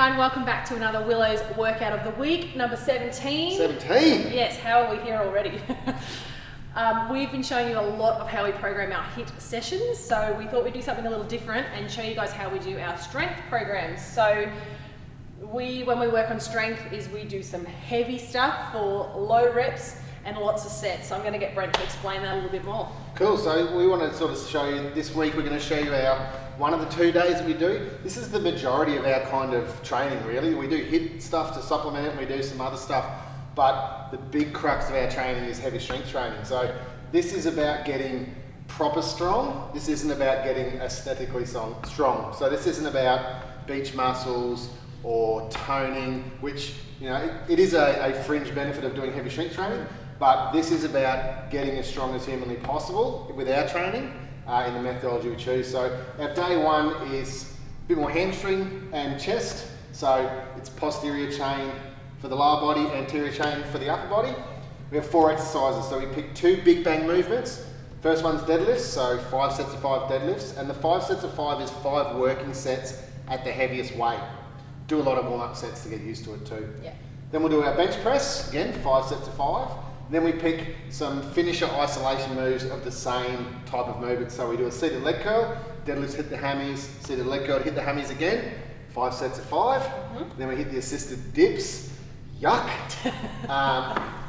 everyone, welcome back to another Willow's workout of the week, number 17. 17? Yes, how are we here already? We've been showing you a lot of how we program our HIIT sessions, so we thought we'd do something a little different and show you guys how we do our strength programs. So when we work on strength is we do some heavy stuff for low reps and lots of sets. So I'm going to get Brent to explain that a little bit more. Cool, so we want to sort of show you, this week we're going to show you one of the 2 days that we do. This is the majority of our kind of training really. We do HIIT stuff to supplement it and we do some other stuff, but the big crux of our training is heavy strength training. So this is about getting proper strong. This isn't about getting aesthetically strong. So this isn't about beach muscles or toning, which, you know, it is a fringe benefit of doing heavy strength training, but this is about getting as strong as humanly possible with our training in the methodology we choose. So our day one is a bit more hamstring and chest. So it's posterior chain for the lower body, anterior chain for the upper body. We have 4 exercises. So we pick 2 big bang movements. First one's deadlifts, so 5 sets of 5 deadlifts. And the 5 sets of 5 is 5 working sets at the heaviest weight. Do a lot of warm-up sets to get used to it too. Yeah. Then we'll do our bench press, again, 5 sets of 5. Then we pick some finisher isolation moves of the same type of movement. So we do a seated leg curl, deadlifts hit the hammies, seated leg curl, hit the hammies again, 5 sets of 5. Then we hit the assisted dips, yuck,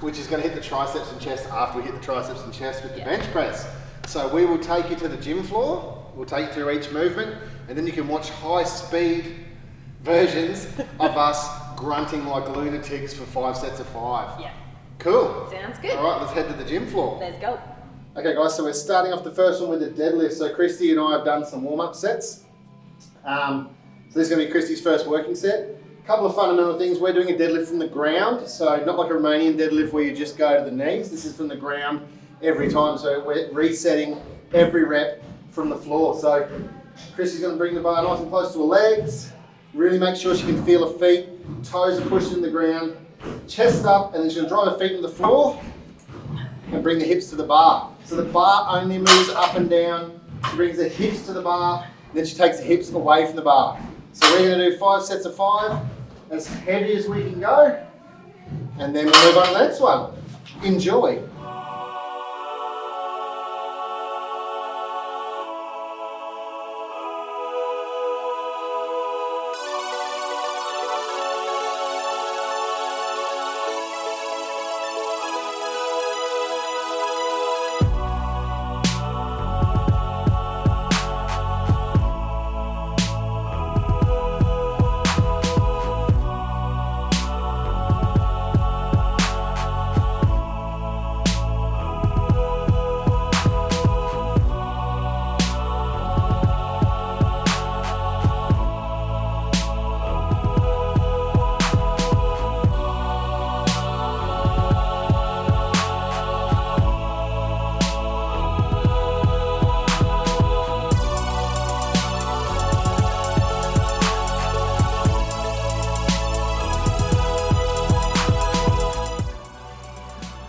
which is going to hit the triceps and chest after we hit the triceps and chest with the bench press. So we will take you to the gym floor, we'll take you through each movement, and then you can watch high speed versions of us grunting like lunatics for 5 sets of 5. Yeah. Cool. Sounds good. All right, let's head to the gym floor. Let's go. Okay guys, so we're starting off the first one with the deadlift. So Christy and I have done some warm-up sets. So this is going to be Christy's first working set. A couple of fundamental things. We're doing a deadlift from the ground. So not like a Romanian deadlift where you just go to the knees. This is from the ground every time. So we're resetting every rep from the floor. So Christy's going to bring the bar nice and close to her legs. Really make sure she can feel her feet. Toes are pushed in the ground. Chest up, and then she's going to drive her feet into the floor and bring the hips to the bar. So the bar only moves up and down. She brings the hips to the bar, and then she takes the hips away from the bar. So we're going to do 5 sets of 5, as heavy as we can go, and then we'll move on to the next one. Enjoy.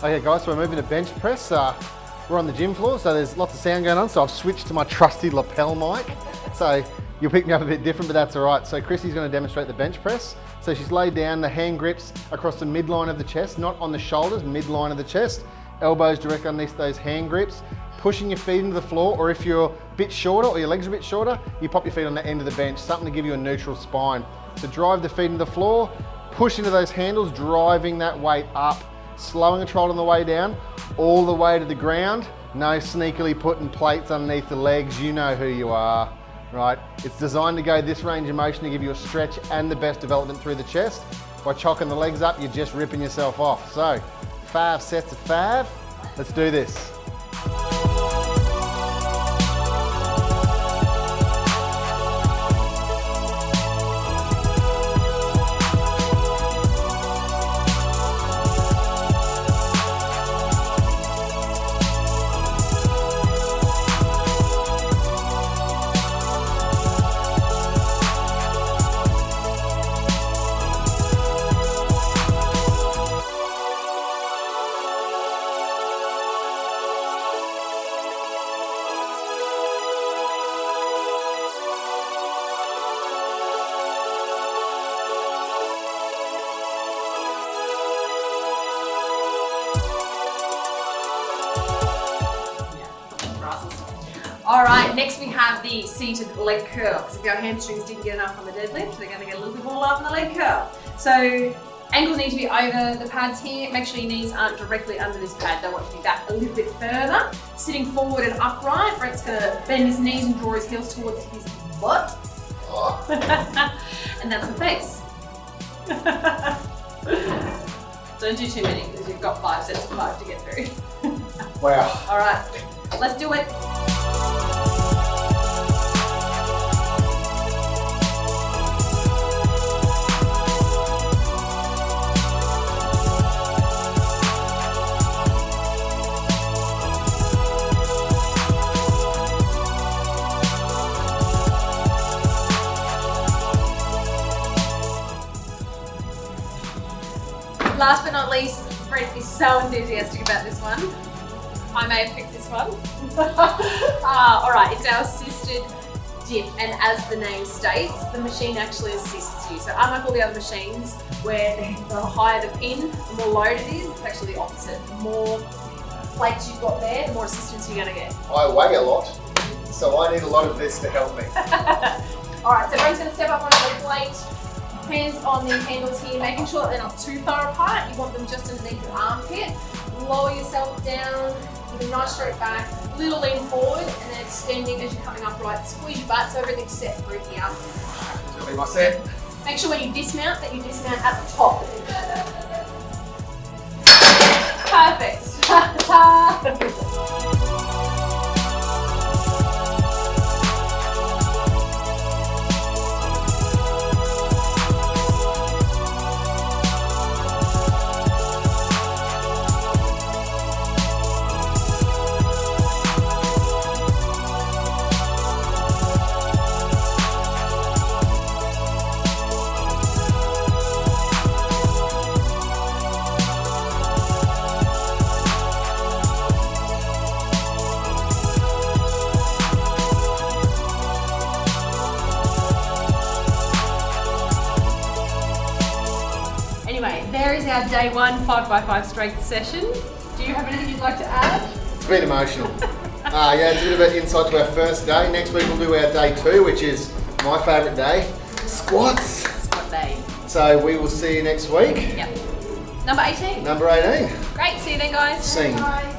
Okay guys, so we're moving to bench press. We're on the gym floor, so there's lots of sound going on, so I've switched to my trusty lapel mic. So you'll pick me up a bit different, but that's all right. So Chrissy's going to demonstrate the bench press. So she's laid down the hand grips across the midline of the chest, not on the shoulders, midline of the chest. Elbows direct underneath those hand grips. Pushing your feet into the floor, or if you're a bit shorter or your legs are a bit shorter, you pop your feet on the end of the bench, something to give you a neutral spine. So drive the feet into the floor, push into those handles, driving that weight up. Slow and controlled on the way down, all the way to the ground. No sneakily putting plates underneath the legs. You know who you are, right? It's designed to go this range of motion to give you a stretch and the best development through the chest. By chocking the legs up, you're just ripping yourself off. So, 5 sets of 5. Let's do this. All right, next we have the seated leg curl. Because if your hamstrings didn't get enough on the deadlift, they're going to get a little bit more love on the leg curl. So ankles need to be over the pads here. Make sure your knees aren't directly under this pad. They want to be back a little bit further. Sitting forward and upright, Brett's going to bend his knees and draw his heels towards his butt. Oh. And that's the face. Don't do too many because you've got 5 sets of 5 to get through. Wow. All right, let's do it. Last but not least, Brent is so enthusiastic about this one. I may have picked this one. All right, it's our assisted dip, and as the name states, the machine actually assists you. So unlike all the other machines, where the higher the pin, the more load it is, it's actually the opposite. The more plates you've got there, the more assistance you're gonna get. I weigh a lot, so I need a lot of this to help me. All right, so Brent's gonna step up onto the plate. Hands on the handles here, making sure that they're not too far apart. You want them just underneath your armpit. Lower yourself down with a nice straight back, little lean forward, and then extending as you're coming upright. Squeeze your butt so everything's set through here. This will be my set. Make sure when you dismount that you dismount at the top. Perfect. Anyway, there is our day 1 5x5 strength session. Do you have anything you'd like to add? It's been emotional. Yeah, it's a bit of an insight to our first day. Next week we'll do our day 2, which is my favourite day, squats. Squat day. So we will see you next week. Yep. Number 18. Number 18. Great, see you then guys. See you. Bye.